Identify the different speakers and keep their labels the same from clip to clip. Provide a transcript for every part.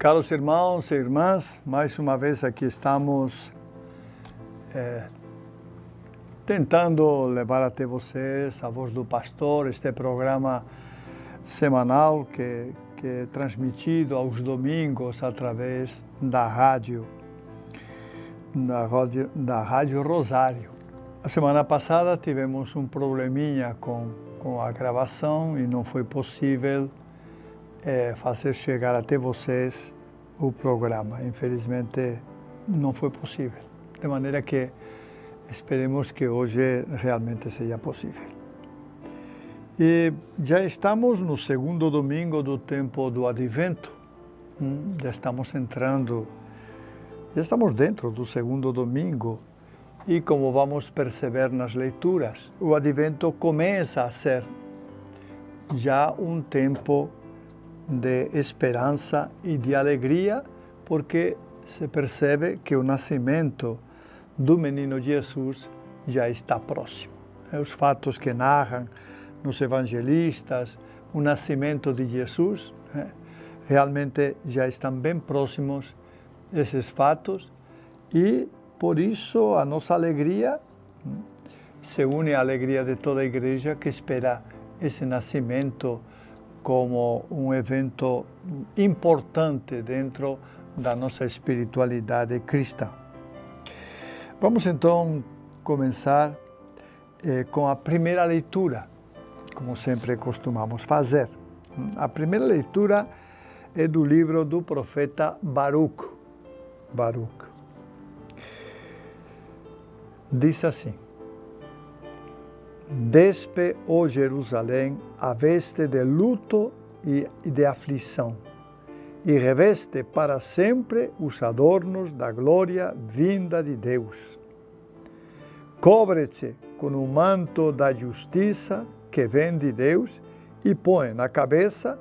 Speaker 1: Caros irmãos e irmãs, mais uma vez aqui estamos tentando levar até vocês a voz do pastor, este programa semanal que é transmitido aos domingos através da rádio Rosário. A semana passada tivemos um probleminha com a gravação e não foi possível fazer chegar até vocês o programa. Infelizmente, não foi possível. De maneira que esperemos que hoje realmente seja possível. E já estamos no segundo domingo do tempo do Advento. Já estamos dentro do segundo domingo. E como vamos perceber nas leituras, o Advento começa a ser já um tempo de esperança e de alegria, porque se percebe que o nascimento do menino Jesus já está próximo. Os fatos que narram nos evangelistas, o nascimento de Jesus, realmente já estão bem próximos esses fatos e, por isso, a nossa alegria se une à alegria de toda a igreja que espera esse nascimento como um evento importante dentro da nossa espiritualidade cristã. Vamos então começar com a primeira leitura, como sempre costumamos fazer. A primeira leitura é do livro do profeta Baruch. Diz assim: Despe, ó Jerusalém, a veste de luto e de aflição, e reveste para sempre os adornos da glória vinda de Deus. Cobre-te com o manto da justiça que vem de Deus e põe na cabeça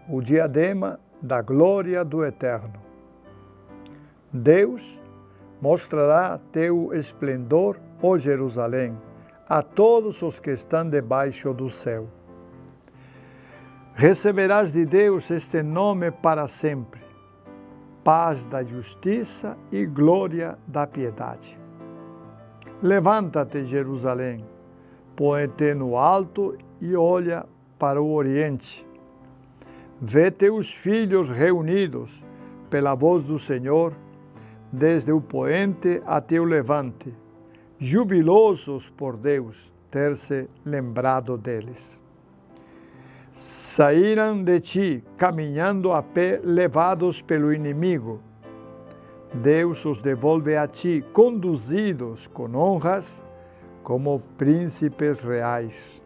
Speaker 1: o diadema da glória do Eterno. Deus mostrará teu esplendor, ó Jerusalém, a todos os que estão debaixo do céu. Receberás de Deus este nome para sempre: paz da justiça e glória da piedade. Levanta-te, Jerusalém, põe-te no alto e olha para o oriente. Vê teus filhos reunidos pela voz do Senhor, desde o poente até o levante, jubilosos por Deus ter se lembrado deles. Saíram de ti, caminhando a pé, levados pelo inimigo. Deus os devolve a ti, conduzidos com honras, como príncipes reais.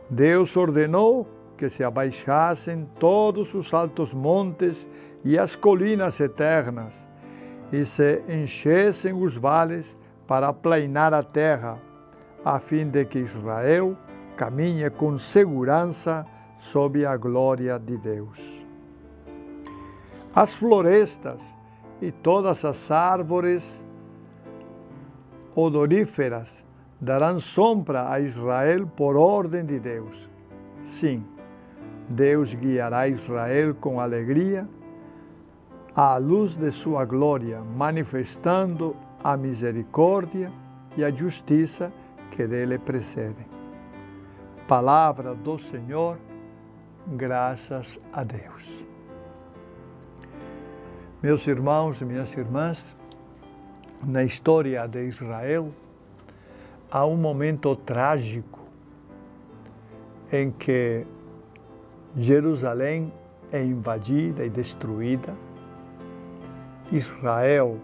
Speaker 1: Deus ordenou que se abaixassem todos os altos montes e as colinas eternas, e se enchessem os vales para aplainar a terra, a fim de que Israel caminhe com segurança sob a glória de Deus. As florestas e todas as árvores odoríferas darão sombra a Israel por ordem de Deus. Sim, Deus guiará Israel com alegria à luz de sua glória, manifestando a misericórdia e a justiça que dele precedem. Palavra do Senhor, graças a Deus. Meus irmãos e minhas irmãs, na história de Israel, há um momento trágico em que Jerusalém é invadida e destruída, Israel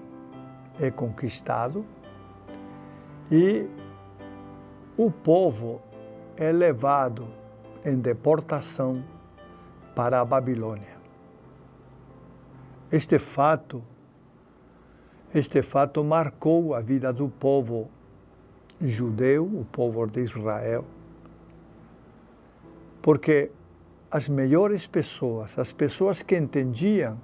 Speaker 1: é conquistado e o povo é levado em deportação para a Babilônia. Este fato marcou a vida do povo judeu, o povo de Israel, porque as melhores pessoas, as pessoas que entendiam,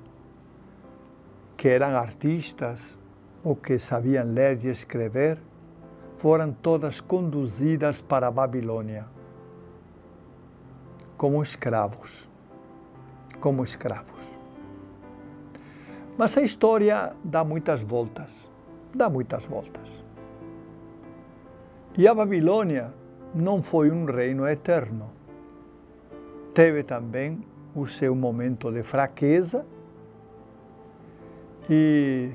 Speaker 1: que eram artistas ou que sabiam ler e escrever, foram todas conduzidas para a Babilônia como escravos. Mas a história dá muitas voltas, dá muitas voltas. E a Babilônia não foi um reino eterno. Teve também o seu momento de fraqueza e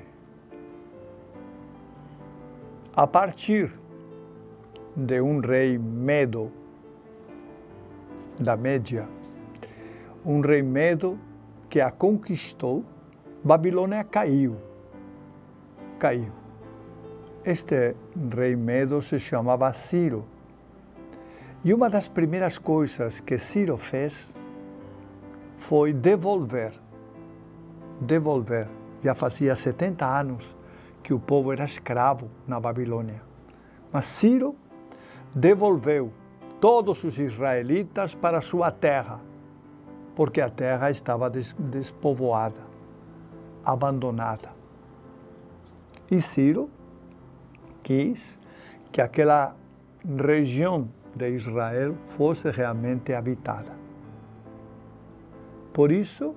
Speaker 1: a partir de um rei Medo, da Média, um rei Medo que a conquistou, Babilônia caiu. Este rei Medo se chamava Ciro. E uma das primeiras coisas que Ciro fez foi devolver. Já fazia 70 anos que o povo era escravo na Babilônia. Mas Ciro devolveu todos os israelitas para sua terra, porque a terra estava despovoada, abandonada. E Ciro quis que aquela região de Israel fosse realmente habitada. Por isso,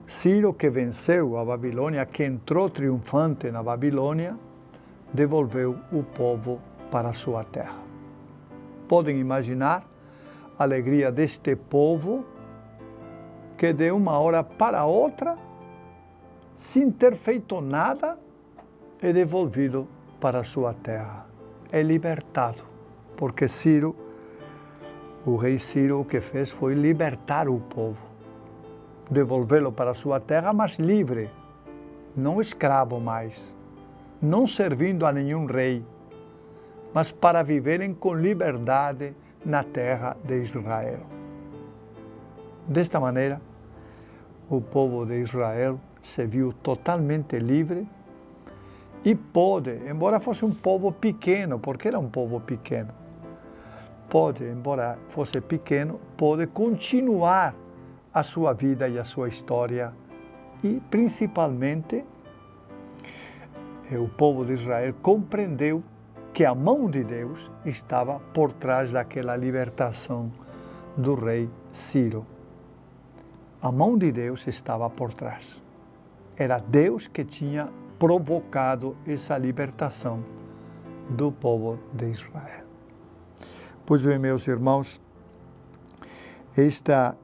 Speaker 1: Ciro, que venceu a Babilônia, que entrou triunfante na Babilônia, devolveu o povo para sua terra. Podem imaginar a alegria deste povo que de uma hora para outra, sem ter feito nada, é devolvido para sua terra. É libertado, porque Ciro, o rei Ciro, o que fez foi libertar o povo, devolvê-lo para sua terra, mas livre, não escravo mais, não servindo a nenhum rei, mas para viverem com liberdade na terra de Israel. Desta maneira, o povo de Israel se viu totalmente livre e pôde, embora fosse um povo pequeno, porque era um povo pequeno, embora fosse pequeno, pôde continuar a sua vida e a sua história e, principalmente, o povo de Israel compreendeu que a mão de Deus estava por trás daquela libertação do rei Ciro. A mão de Deus estava por trás. Era Deus que tinha provocado essa libertação do povo de Israel. Pois bem, meus irmãos, esta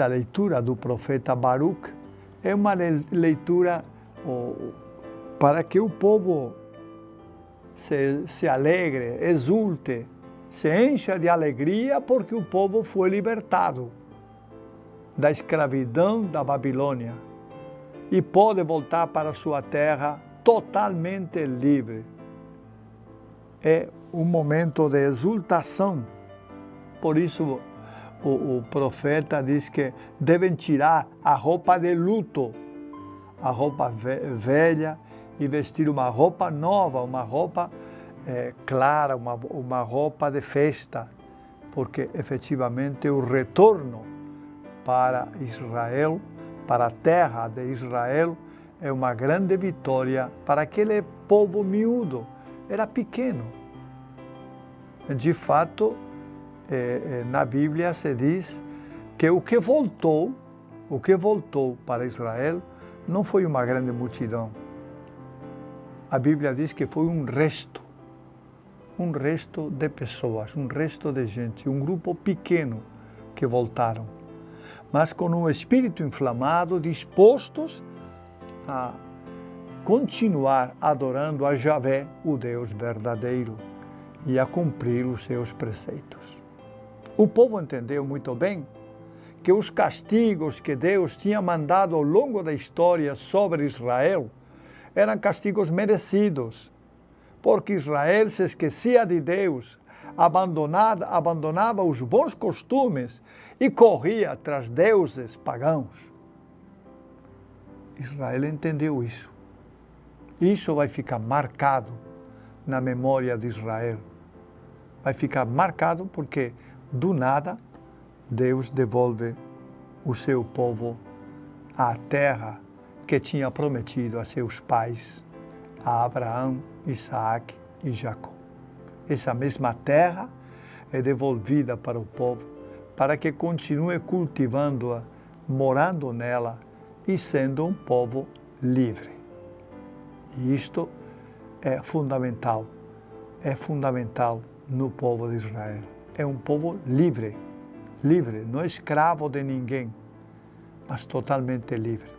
Speaker 1: leitura do profeta Baruch é uma leitura para que o povo se alegre, exulte, se encha de alegria porque o povo foi libertado da escravidão da Babilônia e pode voltar para sua terra totalmente livre. É um momento de exultação. Por isso, o profeta diz que devem tirar a roupa de luto, a roupa velha, e vestir uma roupa nova, uma roupa clara, uma roupa de festa, porque efetivamente o retorno para Israel, para a terra de Israel, é uma grande vitória para aquele povo miúdo, era pequeno. De fato, na Bíblia se diz que o que voltou para Israel não foi uma grande multidão. A Bíblia diz que foi um resto de pessoas, um resto de gente, um grupo pequeno que voltaram, mas com um espírito inflamado, dispostos a continuar adorando a Javé, o Deus verdadeiro, e a cumprir os seus preceitos. O povo entendeu muito bem que os castigos que Deus tinha mandado ao longo da história sobre Israel eram castigos merecidos, porque Israel se esquecia de Deus, abandonava os bons costumes e corria atrás deuses pagãos. Israel entendeu isso. Isso vai ficar marcado na memória de Israel. Vai ficar marcado porque, do nada, Deus devolve o seu povo à terra que tinha prometido a seus pais, a Abraão, Isaac e Jacó. Essa mesma terra é devolvida para o povo, para que continue cultivando-a, morando nela e sendo um povo livre. E isto é fundamental no povo de Israel. É um povo livre, não escravo de ninguém, mas totalmente livre.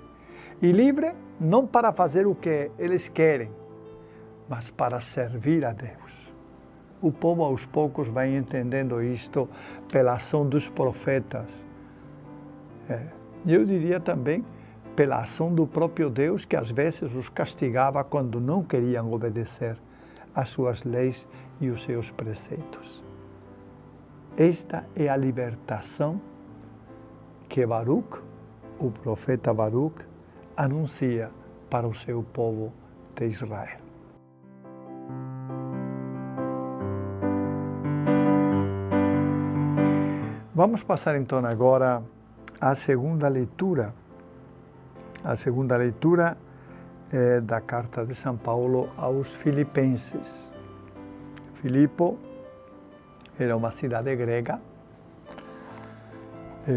Speaker 1: E livre não para fazer o que eles querem, mas para servir a Deus. O povo aos poucos vai entendendo isto pela ação dos profetas. Eu diria também pela ação do próprio Deus, que às vezes os castigava quando não queriam obedecer às suas leis e os seus preceitos. Esta é a libertação que Baruch, o profeta Baruch, anuncia para o seu povo de Israel. Vamos passar então agora à segunda leitura. A segunda leitura é da carta de São Paulo aos Filipenses. Filipo era uma cidade grega,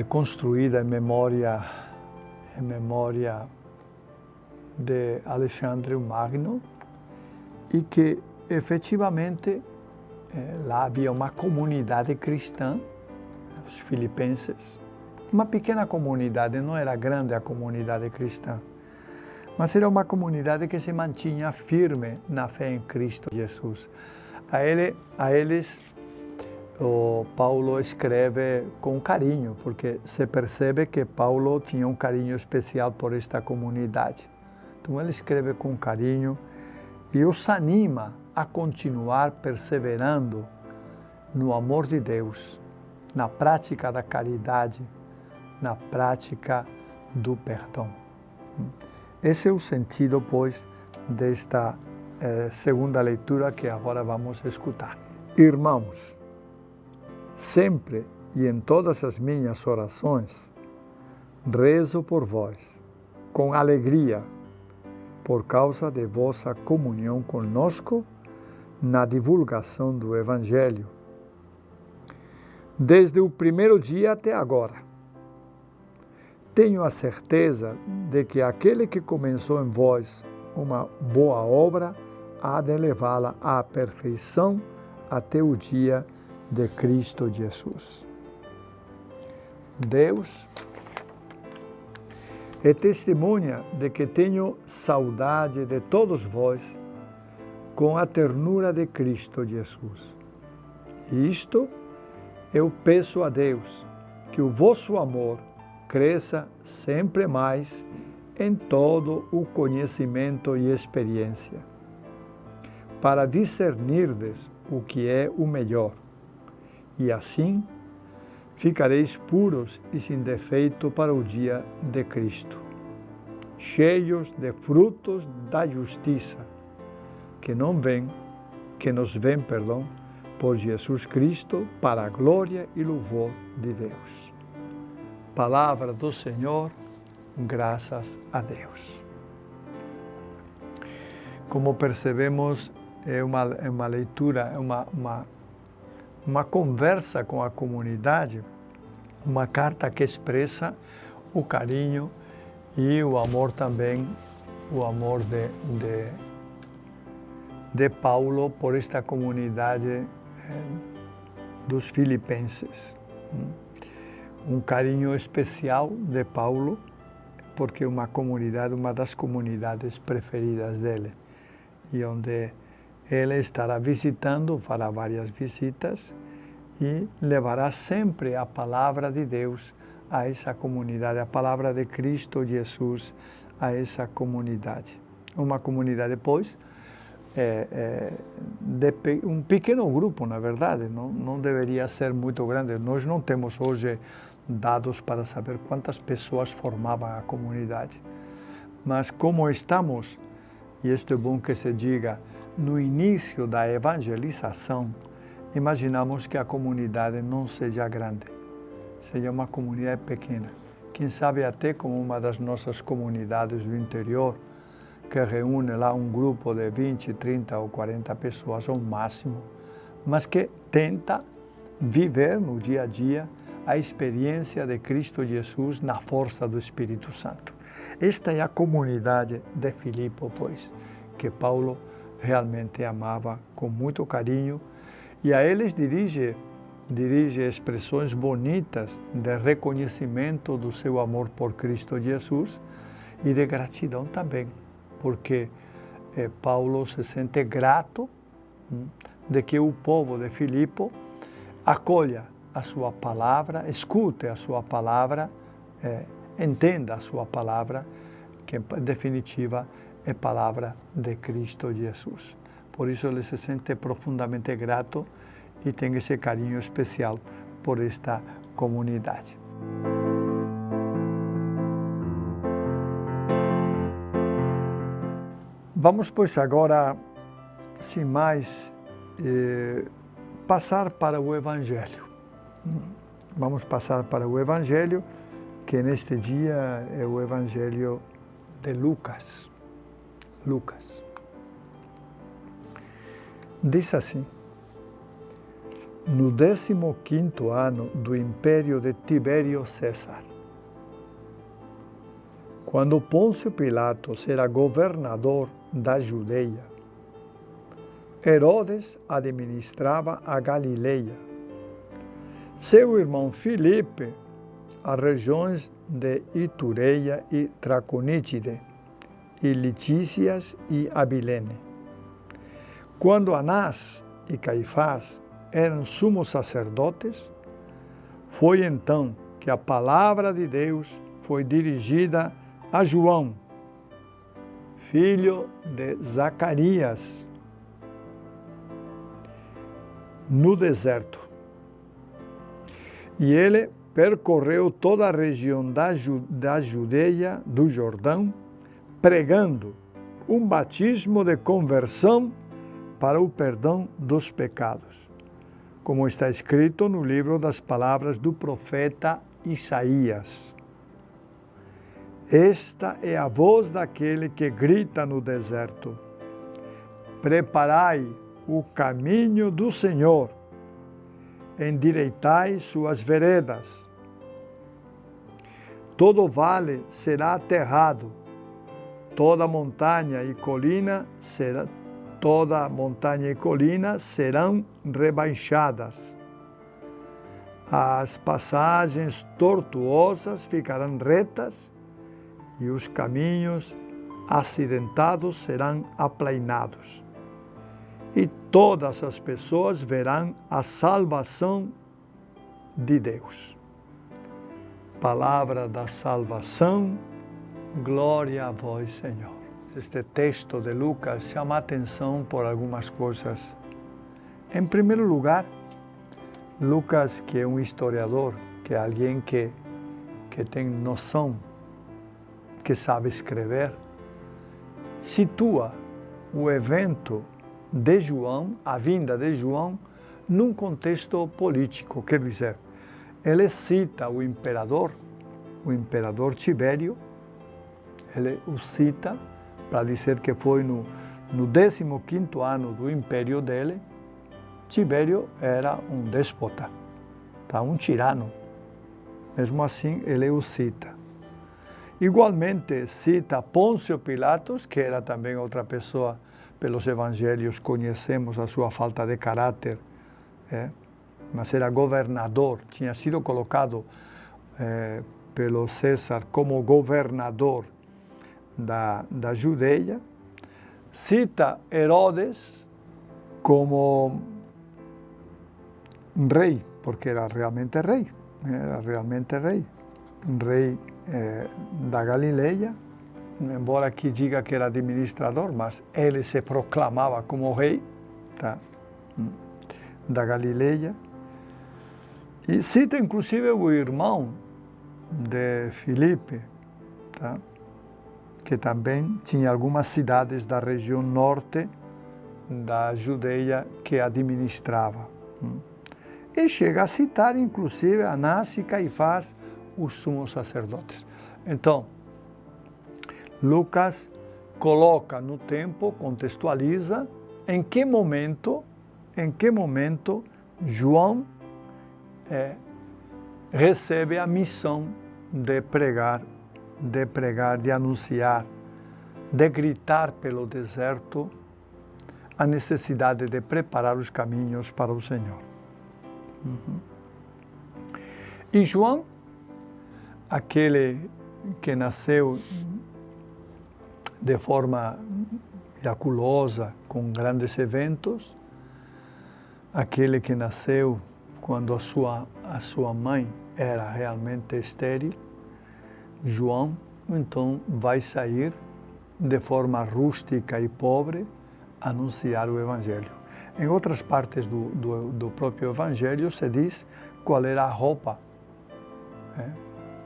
Speaker 1: construída em memória de Alexandre o Magno, e que efetivamente lá havia uma comunidade cristã, os filipenses, uma pequena comunidade, não era grande a comunidade cristã, mas era uma comunidade que se mantinha firme na fé em Cristo Jesus. A eles, o Paulo escreve com carinho, porque se percebe que Paulo tinha um carinho especial por esta comunidade. Então ele escreve com carinho e os anima a continuar perseverando no amor de Deus, na prática da caridade, na prática do perdão. Esse é o sentido, pois, desta segunda leitura que agora vamos escutar. Irmãos, sempre e em todas as minhas orações, rezo por vós, com alegria, por causa de vossa comunhão conosco na divulgação do Evangelho, desde o primeiro dia até agora. Tenho a certeza de que aquele que começou em vós uma boa obra há de levá-la à perfeição até o dia de Cristo Jesus. Deus é testemunha de que tenho saudade de todos vós com a ternura de Cristo Jesus. E isto eu peço a Deus, que o vosso amor cresça sempre mais em todo o conhecimento e experiência, para discernirdes o que é o melhor, e assim ficareis puros e sem defeito para o dia de Cristo, cheios de frutos da justiça, que nos vem, por Jesus Cristo, para a glória e louvor de Deus. Palavra do Senhor, graças a Deus. Como percebemos, é uma leitura, uma conversa com a comunidade, uma carta que expressa o carinho e o amor também, o amor de Paulo por esta comunidade dos filipenses. Um carinho especial de Paulo, porque é uma das comunidades preferidas dele, e onde ele estará visitando, fará várias visitas e levará sempre a palavra de Deus a essa comunidade, a palavra de Cristo Jesus a essa comunidade. Uma comunidade, pois, de um pequeno grupo, na verdade, não deveria ser muito grande. Nós não temos hoje dados para saber quantas pessoas formavam a comunidade. Mas como estamos, e isto é bom que se diga, no início da evangelização, imaginamos que a comunidade não seja grande, seja uma comunidade pequena. Quem sabe até como uma das nossas comunidades do interior, que reúne lá um grupo de 20, 30 ou 40 pessoas ao máximo, mas que tenta viver no dia a dia a experiência de Cristo Jesus na força do Espírito Santo. Esta é a comunidade de Filipe, pois, que Paulo realmente amava com muito carinho, e a eles dirige expressões bonitas de reconhecimento do seu amor por Cristo Jesus e de gratidão também, porque Paulo se sente grato de que o povo de Filipe acolha a sua palavra, escute a sua palavra, entenda a sua palavra, que em definitiva é palavra de Cristo Jesus. Por isso ele se sente profundamente grato e tem esse carinho especial por esta comunidade. Vamos, pois, agora, sem mais, passar para o Evangelho. Vamos passar para o Evangelho, que neste dia é o Evangelho de Lucas. Lucas. Diz assim: no 15º ano do império de Tibério César, quando Pôncio Pilatos era governador da Judeia, Herodes administrava a Galileia. Seu irmão Filipe, as regiões de Itureia e Traconítide, e Litícias e Abilene. Quando Anás e Caifás eram sumos sacerdotes, foi então que a palavra de Deus foi dirigida a João, filho de Zacarias, no deserto. E ele percorreu toda a região da Judeia, do Jordão, pregando um batismo de conversão para o perdão dos pecados, como está escrito no livro das palavras do profeta Isaías. Esta é a voz daquele que grita no deserto: preparai o caminho do Senhor, endireitai suas veredas. Todo vale será aterrado, toda montanha e colina serão rebaixadas. As passagens tortuosas ficarão retas e os caminhos acidentados serão aplainados. E todas as pessoas verão a salvação de Deus. Palavra da salvação, glória a vós, Senhor. Este texto de Lucas chama a atenção por algumas coisas. Em primeiro lugar, Lucas, que é um historiador, que é alguém que tem noção, que sabe escrever, situa o evento de João, a vinda de João, num contexto político. Quer dizer, ele cita o imperador Tibério, ele o cita para dizer que foi no 15º ano do império dele. Tibério era um déspota, um tirano. Mesmo assim, ele o cita. Igualmente cita Pôncio Pilatos, que era também outra pessoa, pelos evangelhos conhecemos a sua falta de caráter, mas era governador, tinha sido colocado pelo César como governador da Judeia. Cita Herodes como rei, porque era realmente rei, um rei da Galileia, embora aqui diga que era administrador, mas ele se proclamava como rei da Galileia. E cita inclusive o irmão de Filipe, que também tinha algumas cidades da região norte da Judeia que administrava. E chega a citar inclusive Anás e Caifás, os sumos sacerdotes. Então, Lucas coloca no tempo, contextualiza em que momento João recebe a missão de pregar de pregar, de anunciar, de gritar pelo deserto a necessidade de preparar os caminhos para o Senhor. E João, aquele que nasceu de forma miraculosa, com grandes eventos, aquele que nasceu quando a sua mãe era realmente estéril, João, então, vai sair de forma rústica e pobre anunciar o Evangelho. Em outras partes do próprio Evangelho se diz qual era a roupa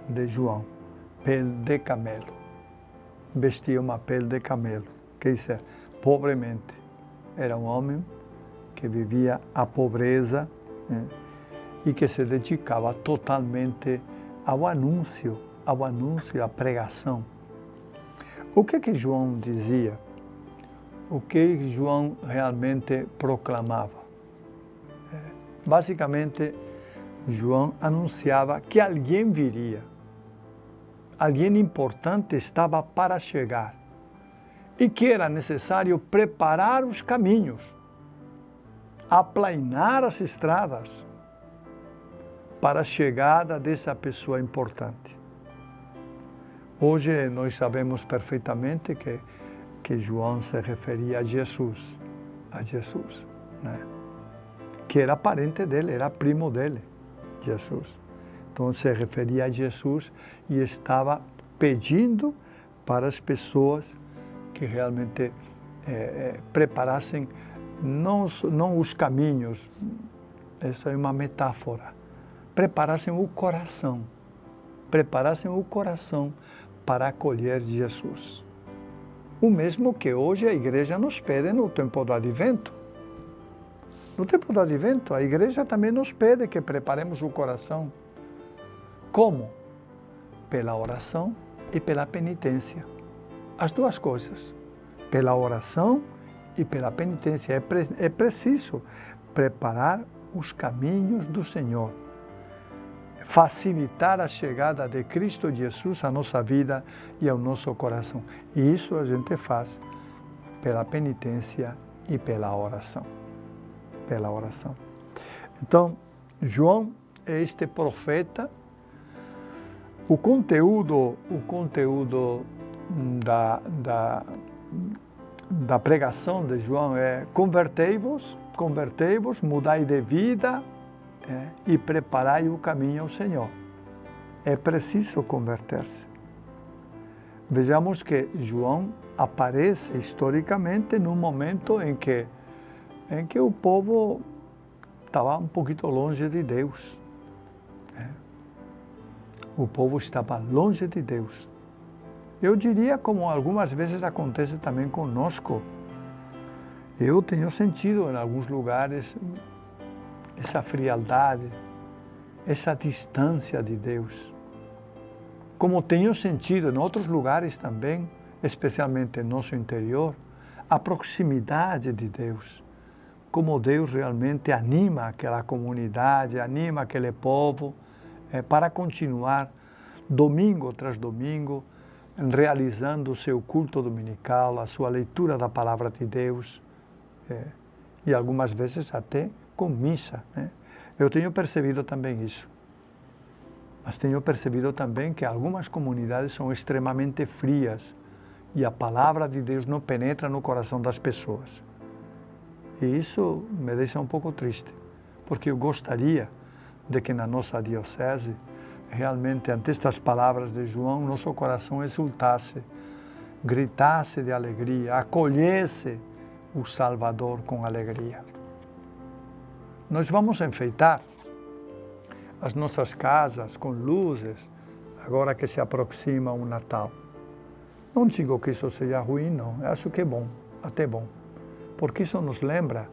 Speaker 1: de João: pele de camelo. Vestia uma pele de camelo, quer dizer, pobremente. Era um homem que vivia a pobreza e que se dedicava totalmente ao anúncio, à pregação. O que João dizia? O que João realmente proclamava? Basicamente, João anunciava que alguém viria. Alguém importante estava para chegar e que era necessário preparar os caminhos, aplainar as estradas para a chegada dessa pessoa importante. Hoje nós sabemos perfeitamente que João se referia a Jesus, né? Que era parente dele, era primo dele, Jesus. Então se referia a Jesus e estava pedindo para as pessoas que realmente preparassem não os caminhos, essa é uma metáfora, preparassem o coração para acolher Jesus. O mesmo que hoje a igreja nos pede no tempo do Advento. No tempo do Advento, a igreja também nos pede que preparemos o coração. Como? Pela oração e pela penitência. As duas coisas. Pela oração e pela penitência. É preciso preparar os caminhos do Senhor. Facilitar a chegada de Cristo Jesus à nossa vida e ao nosso coração. E isso a gente faz pela penitência e pela oração. Pela oração. Então, João é este profeta. O conteúdo da pregação de João é: convertei-vos, mudai de vida e preparai o caminho ao Senhor. É preciso converter-se. Vejamos que João aparece historicamente num momento em que o povo estava um pouquinho longe de Deus. O povo estava longe de Deus. Eu diria, como algumas vezes acontece também conosco, eu tenho sentido em alguns lugares essa frialdade, essa distância de Deus. Como tenho sentido em outros lugares também, especialmente no nosso interior, a proximidade de Deus. Como Deus realmente anima aquela comunidade, anima aquele povo para continuar domingo tras domingo, realizando o seu culto dominical, a sua leitura da palavra de Deus, e algumas vezes até com missa. Eu tenho percebido também isso. Mas tenho percebido também que algumas comunidades são extremamente frias e a palavra de Deus não penetra no coração das pessoas. E isso me deixa um pouco triste, porque eu gostaria de que na nossa diocese, realmente, ante estas palavras de João, nosso coração exultasse, gritasse de alegria, acolhesse o Salvador com alegria. Nós vamos enfeitar as nossas casas com luzes, agora que se aproxima o Natal. Não digo que isso seja ruim, não. Eu acho que é bom, até bom. Porque isso nos lembra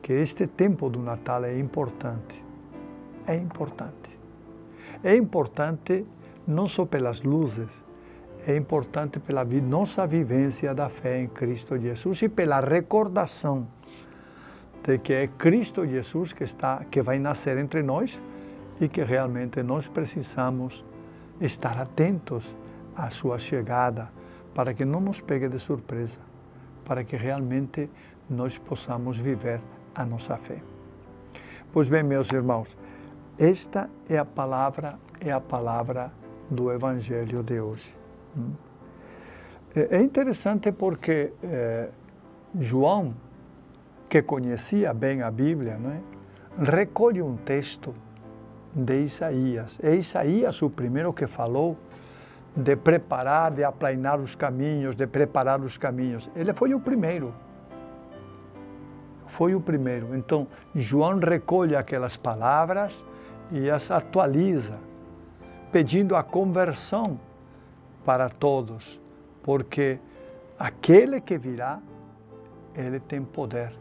Speaker 1: que este tempo do Natal é importante. É importante. É importante não só pelas luzes, é importante pela nossa vivência da fé em Cristo Jesus e pela recordação de que é Cristo Jesus que vai nascer entre nós e que realmente nós precisamos estar atentos a sua chegada, para que não nos pegue de surpresa, para que realmente nós possamos viver a nossa fé. Pois bem, meus irmãos, esta é a palavra do Evangelho de hoje. É interessante porque João, que conhecia bem a Bíblia, não é? Recolhe um texto de Isaías. É Isaías o primeiro que falou de preparar, de aplainar os caminhos, de preparar os caminhos. Ele foi o primeiro. Foi o primeiro. Então, João recolhe aquelas palavras e as atualiza, pedindo a conversão para todos, porque aquele que virá, ele tem poder.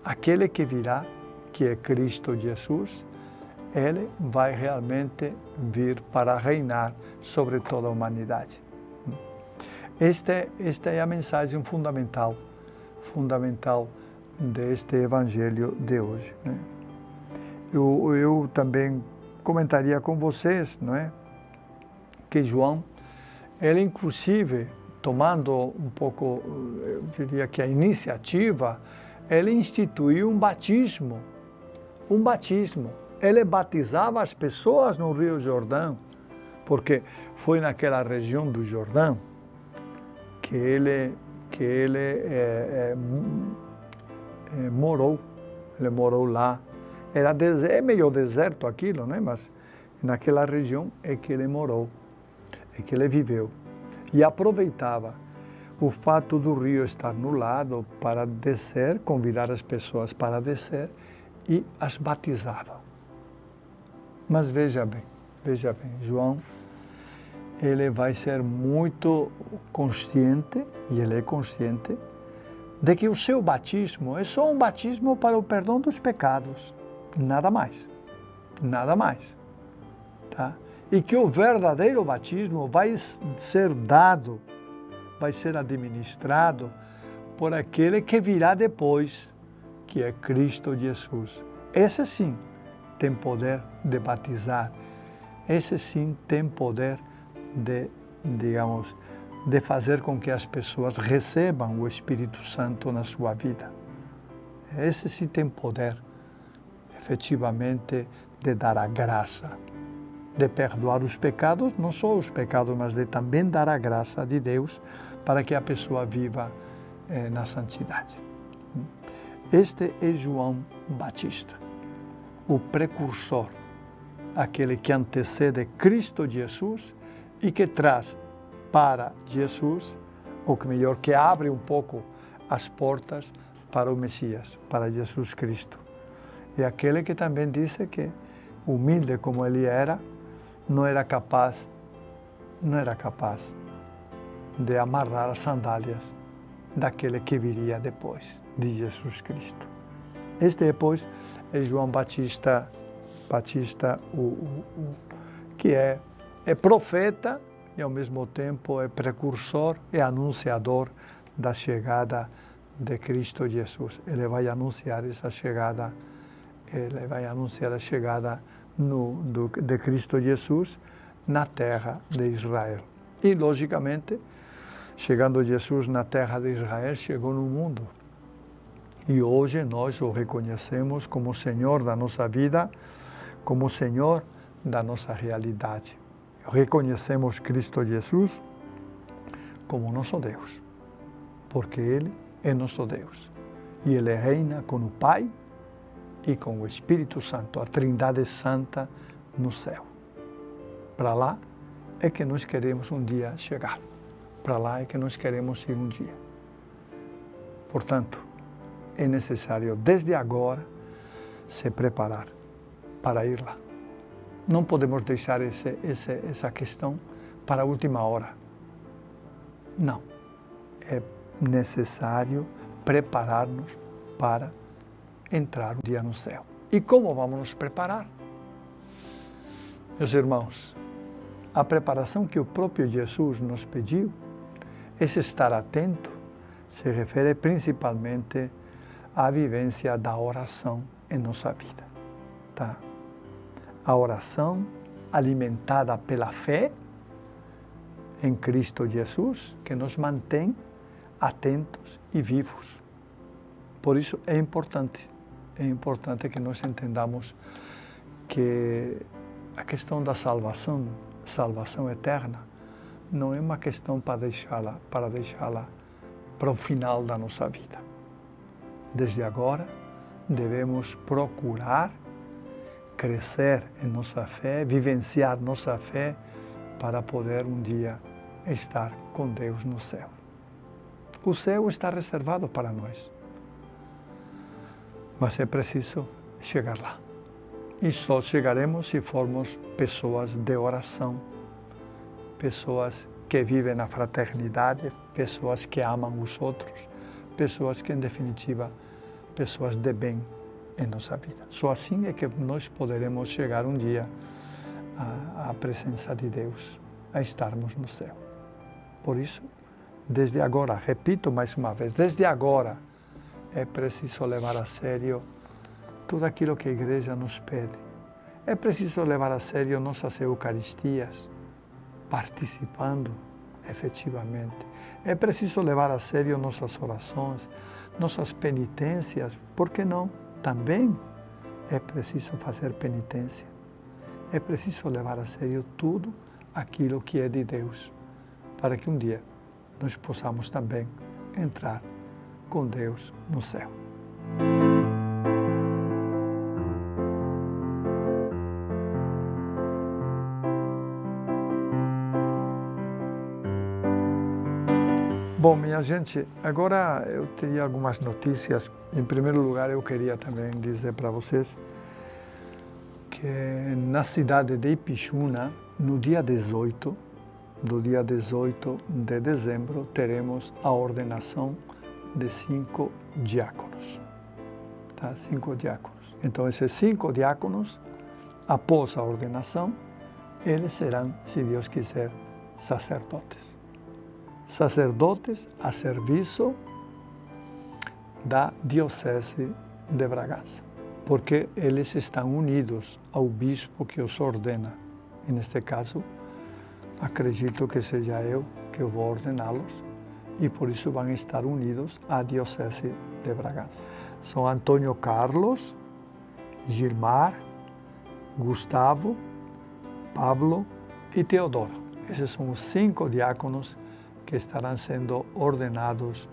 Speaker 1: Aquele que virá, que é Cristo Jesus, ele vai realmente vir para reinar sobre toda a humanidade. Esta é a mensagem fundamental deste Evangelho de hoje, né? Eu também comentaria com vocês, não é, que João, ele inclusive, tomando um pouco, eu diria que a iniciativa, ele instituiu um batismo. Ele batizava as pessoas no Rio Jordão, porque foi naquela região do Jordão que ele morou. Ele morou lá. É meio deserto aquilo, né? Mas naquela região é que ele morou, é que ele viveu. E aproveitava o fato do rio estar no lado para descer, convidar as pessoas para descer e as batizava. Mas veja bem, João, ele vai ser muito consciente, e ele é consciente, de que o seu batismo é só um batismo para o perdão dos pecados, nada mais, tá? E que o verdadeiro batismo vai ser dado, vai ser administrado por aquele que virá depois, que é Cristo Jesus. Esse sim tem poder de batizar, esse sim tem poder de, digamos, de fazer com que as pessoas recebam o Espírito Santo na sua vida. Esse sim tem poder, efetivamente, de dar a graça, de perdoar os pecados, não só os pecados, mas de também dar a graça de Deus para que a pessoa viva na santidade. Este é João Batista, o precursor, aquele que antecede Cristo Jesus e que traz para Jesus, ou que melhor, que abre um pouco as portas para o Messias, para Jesus Cristo. E aquele que também disse que, humilde como ele era, não era capaz de amarrar as sandálias daquele que viria depois de Jesus Cristo. Este depois é João Batista, que é profeta e ao mesmo tempo é precursor e anunciador da chegada de Cristo Jesus. Ele vai anunciar essa chegada, de Cristo Jesus na terra de Israel. E, logicamente, chegando Jesus na terra de Israel, chegou no mundo. E hoje nós o reconhecemos como Senhor da nossa vida, como Senhor da nossa realidade. Reconhecemos Cristo Jesus como nosso Deus, porque Ele é nosso Deus. E Ele reina com o Pai e com o Espírito Santo, a Trindade Santa no céu. Para lá é que nós queremos um dia chegar. Para lá é que nós queremos ir um dia. Portanto, é necessário, desde agora, se preparar para ir lá. Não podemos deixar essa questão para a última hora. Não. É necessário preparar-nos para entrar um dia no céu. E como vamos nos preparar? Meus irmãos, a preparação que o próprio Jesus nos pediu, esse estar atento, se refere principalmente à vivência da oração em nossa vida, tá? A oração alimentada pela fé em Cristo Jesus que nos mantém atentos e vivos. Por isso é importante que nós entendamos que a questão da salvação eterna, não é uma questão para deixá-la para o final da nossa vida. Desde agora, devemos procurar crescer em nossa fé, vivenciar nossa fé, para poder um dia estar com Deus no céu. O céu está reservado para nós, mas é preciso chegar lá. E só chegaremos se formos pessoas de oração, pessoas que vivem na fraternidade, pessoas que amam os outros, pessoas que, em definitiva, pessoas de bem em nossa vida. Só assim é que nós poderemos chegar um dia à presença de Deus, a estarmos no céu. Por isso, desde agora, repito mais uma vez, desde agora é preciso levar a sério tudo aquilo que a igreja nos pede. É preciso levar a sério nossas eucaristias, participando efetivamente. É preciso levar a sério nossas orações, nossas penitências. Por que não? Também é preciso fazer penitência. É preciso levar a sério tudo aquilo que é de Deus, para que um dia nós possamos também entrar com Deus no céu. Bom, minha gente, agora eu teria algumas notícias. Em primeiro lugar, eu queria também dizer para vocês que na cidade de Ipixuna, no dia 18 de dezembro, teremos a ordenação de 5 diáconos. Tá? 5 diáconos. Então, esses 5 diáconos, após a ordenação, eles serão, se Deus quiser, sacerdotes. Sacerdotes a serviço da Diocese de Bragança, porque eles estão unidos ao bispo que os ordena. E neste caso, acredito que seja eu que vou ordená-los, e por isso vão estar unidos à Diocese de Bragança. São Antônio Carlos, Gilmar, Gustavo, Pablo e Teodoro. Esses são os 5 diáconos que estarão sendo ordenados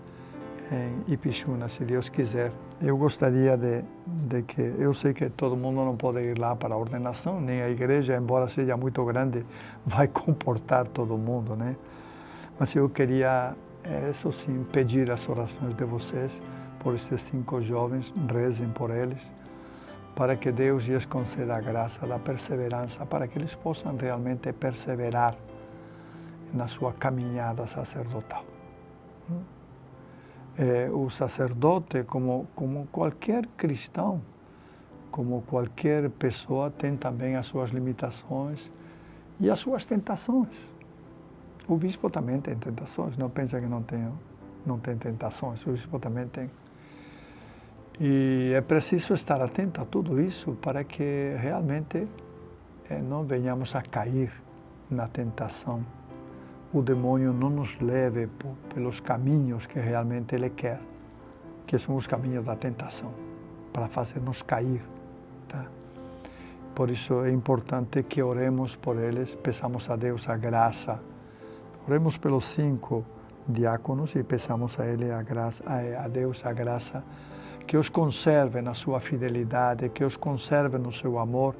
Speaker 1: em Ipixuna, se Deus quiser. Eu gostaria de que, eu sei que todo mundo não pode ir lá para a ordenação, nem a igreja, embora seja muito grande, vai comportar todo mundo, né? Mas eu queria, isso sim, pedir as orações de vocês por esses 5 jovens, rezem por eles, para que Deus lhes conceda a graça da perseverança, para que eles possam realmente perseverar na sua caminhada sacerdotal. O sacerdote, como qualquer cristão, como qualquer pessoa, tem também as suas limitações e as suas tentações. O bispo também tem tentações, não pensa que não tem tentações, o bispo também tem. E é preciso estar atento a tudo isso para que realmente não venhamos a cair na tentação. O demônio não nos leve pelos caminhos que realmente ele quer, que são os caminhos da tentação, para fazer-nos cair. Tá? Por isso é importante que oremos por eles, peçamos a Deus a graça. Oremos pelos 5 diáconos e peçamos a Deus a graça que os conserve na sua fidelidade, que os conserve no seu amor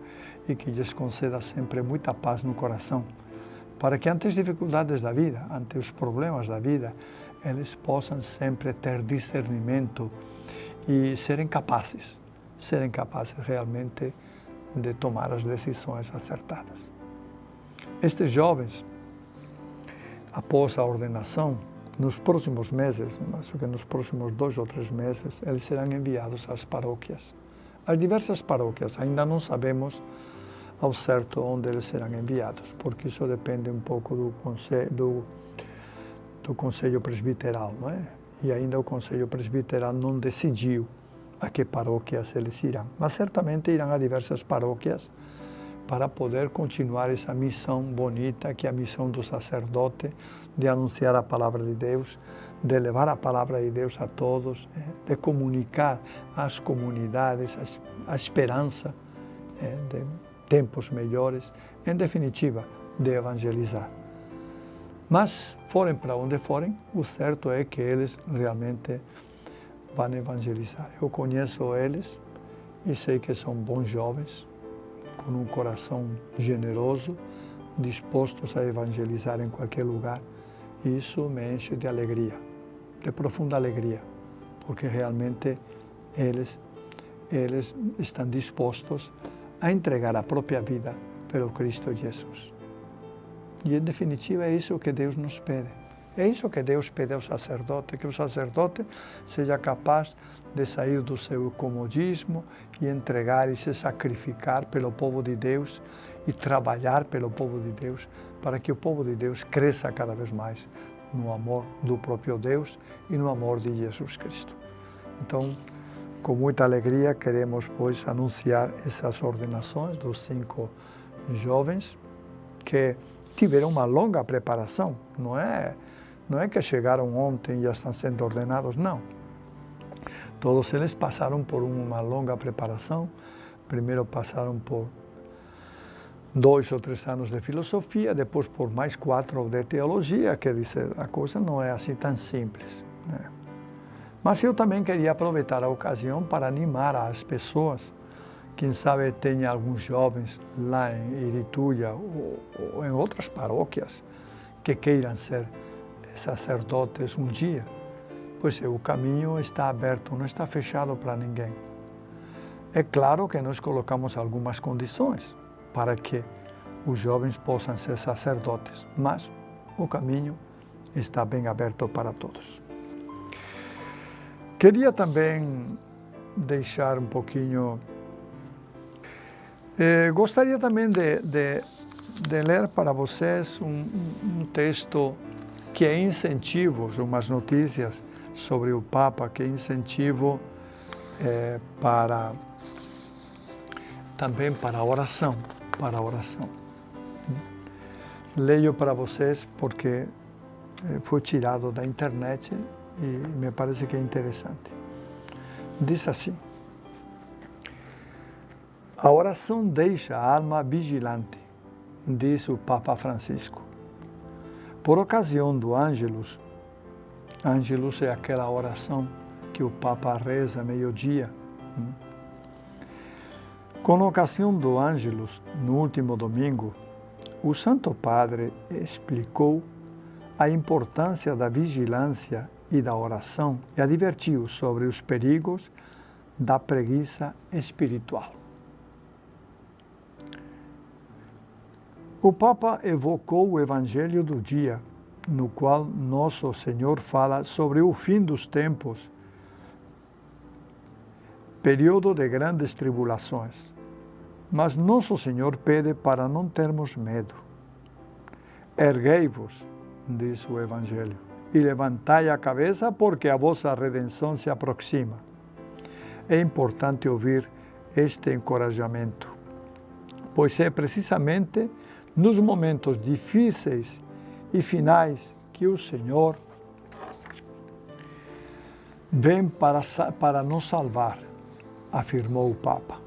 Speaker 1: e que lhes conceda sempre muita paz no coração, para que ante as dificuldades da vida, ante os problemas da vida, eles possam sempre ter discernimento e serem capazes realmente de tomar as decisões acertadas. Estes jovens, após a ordenação, nos próximos meses, acho que nos próximos 2 ou 3 meses, eles serão enviados às paróquias, às diversas paróquias. Ainda não sabemos ao certo onde eles serão enviados, porque isso depende um pouco do Conselho Presbiteral, não é? E ainda o Conselho Presbiteral não decidiu a que paróquias eles irão. Mas certamente irão a diversas paróquias para poder continuar essa missão bonita, que é a missão do sacerdote, de anunciar a palavra de Deus, de levar a palavra de Deus a todos, de comunicar às comunidades a esperança de tempos melhores, em definitiva, de evangelizar. Mas, forem para onde forem, o certo é que eles realmente vão evangelizar. Eu conheço eles e sei que são bons jovens, com um coração generoso, dispostos a evangelizar em qualquer lugar. E isso me enche de alegria, de profunda alegria, porque realmente eles estão dispostos a entregar a própria vida pelo Cristo Jesus. E, em definitiva, é isso que Deus nos pede. É isso que Deus pede ao sacerdote, que o sacerdote seja capaz de sair do seu comodismo e entregar e se sacrificar pelo povo de Deus e trabalhar pelo povo de Deus, para que o povo de Deus cresça cada vez mais no amor do próprio Deus e no amor de Jesus Cristo. Então, com muita alegria, queremos, pois, anunciar essas ordenações dos 5 jovens que tiveram uma longa preparação. Não é que chegaram ontem e já estão sendo ordenados, não. Todos eles passaram por uma longa preparação. Primeiro passaram por 2 ou 3 anos de filosofia, depois por mais 4 de teologia, quer dizer, a coisa não é assim tão simples, né? Mas eu também queria aproveitar a ocasião para animar as pessoas. Quem sabe tem alguns jovens lá em Irituia ou em outras paróquias que queiram ser sacerdotes um dia. Pois o caminho está aberto, não está fechado para ninguém. É claro que nós colocamos algumas condições para que os jovens possam ser sacerdotes, mas o caminho está bem aberto para todos. Queria também deixar um pouquinho... gostaria também de ler para vocês um texto que é incentivo, umas notícias sobre o Papa, que é incentivo também para a oração. Leio para vocês porque foi tirado da internet e me parece que é interessante. Diz assim: a oração deixa a alma vigilante, diz o Papa Francisco. Por ocasião do Ângelus, Ângelus é aquela oração que o Papa reza meio-dia. Com ocasião do Ângelus, no último domingo, o Santo Padre explicou a importância da vigilância e da oração e advertiu sobre os perigos da preguiça espiritual. O Papa evocou o Evangelho do dia, no qual Nosso Senhor fala sobre o fim dos tempos, período de grandes tribulações. Mas Nosso Senhor pede para não termos medo. Erguei-vos, diz o Evangelho, e levantai a cabeça, porque a vossa redenção se aproxima. É importante ouvir este encorajamento, pois é precisamente nos momentos difíceis e finais que o Senhor vem para nos salvar, afirmou o Papa.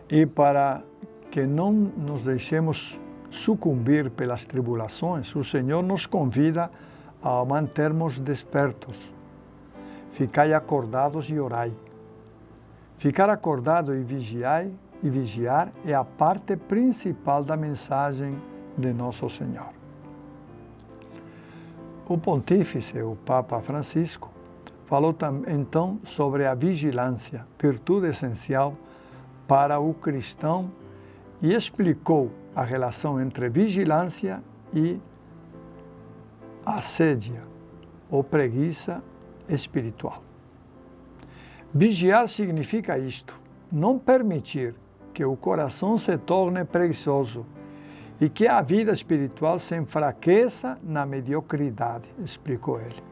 Speaker 1: E para que não nos deixemos sucumbir pelas tribulações, o Senhor nos convida a mantermos despertos. Ficai acordados e orai. Ficar acordado e vigiar é a parte principal da mensagem de Nosso Senhor. O pontífice, o Papa Francisco, falou então sobre a vigilância, virtude essencial para o cristão, e explicou a relação entre vigilância e assédia ou preguiça espiritual. Vigiar significa isto: não permitir que o coração se torne preguiçoso e que a vida espiritual se enfraqueça na mediocridade, explicou ele.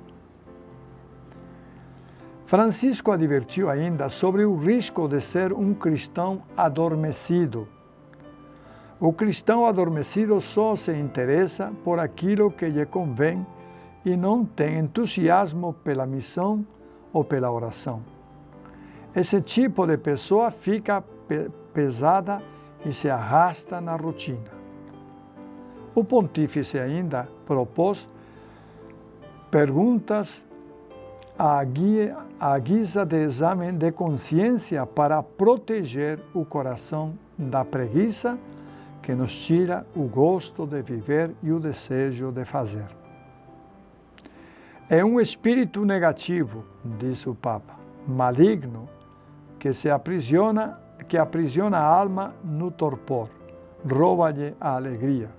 Speaker 1: Francisco advertiu ainda sobre o risco de ser um cristão adormecido, O cristão adormecido só se interessa por aquilo que lhe convém e não tem entusiasmo pela missão ou pela oração. Esse tipo de pessoa fica pesada e se arrasta na rotina. O pontífice ainda propôs perguntas à guisa de exame de consciência para proteger o coração da preguiça que nos tira o gosto de viver e o desejo de fazer. É um espírito negativo, disse o Papa, maligno, que aprisiona a alma no torpor, rouba-lhe a alegria.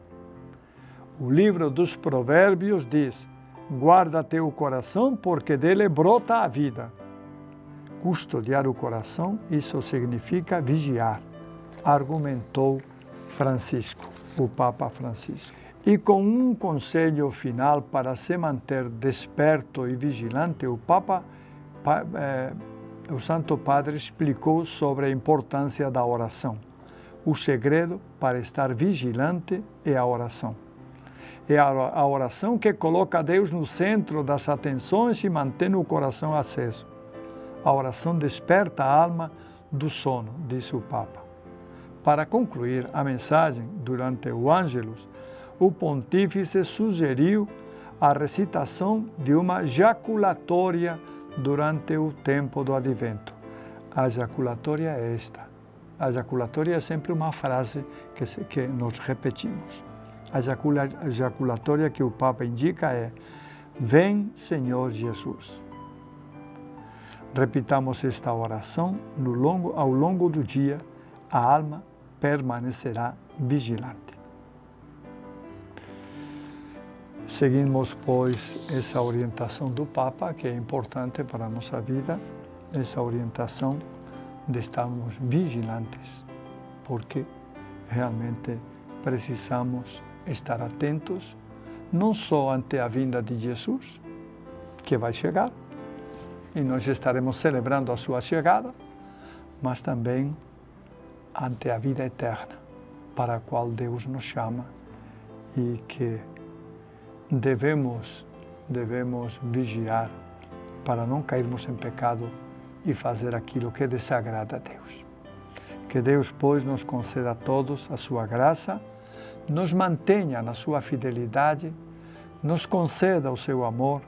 Speaker 1: O livro dos Provérbios diz: guarda teu coração, porque dele brota a vida. Custodiar o coração, isso significa vigiar, argumentou Francisco, o Papa Francisco. E com um conselho final para se manter desperto e vigilante, o Santo Padre explicou sobre a importância da oração. O segredo para estar vigilante é a oração. É a oração que coloca Deus no centro das atenções e mantém o coração aceso. A oração desperta a alma do sono, disse o Papa. Para concluir a mensagem, durante o Ângelus, o pontífice sugeriu a recitação de uma jaculatória durante o tempo do Advento. A jaculatória é esta. A jaculatória é sempre uma frase que nós repetimos. A jaculatória que o Papa indica é: vem, Senhor Jesus. Repitamos esta oração ao longo do dia, a alma permanecerá vigilante. Seguimos, pois, essa orientação do Papa, que é importante para a nossa vida, essa orientação de estarmos vigilantes, porque realmente precisamos estar atentos, não só ante a vinda de Jesus, que vai chegar, e nós estaremos celebrando a sua chegada, mas também ante a vida eterna, para a qual Deus nos chama e que devemos vigiar para não cairmos em pecado e fazer aquilo que desagrada a Deus. Que Deus, pois, nos conceda a todos a sua graça, nos mantenha na sua fidelidade, nos conceda o seu amor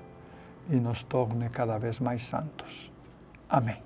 Speaker 1: e nos torne cada vez mais santos. Amém.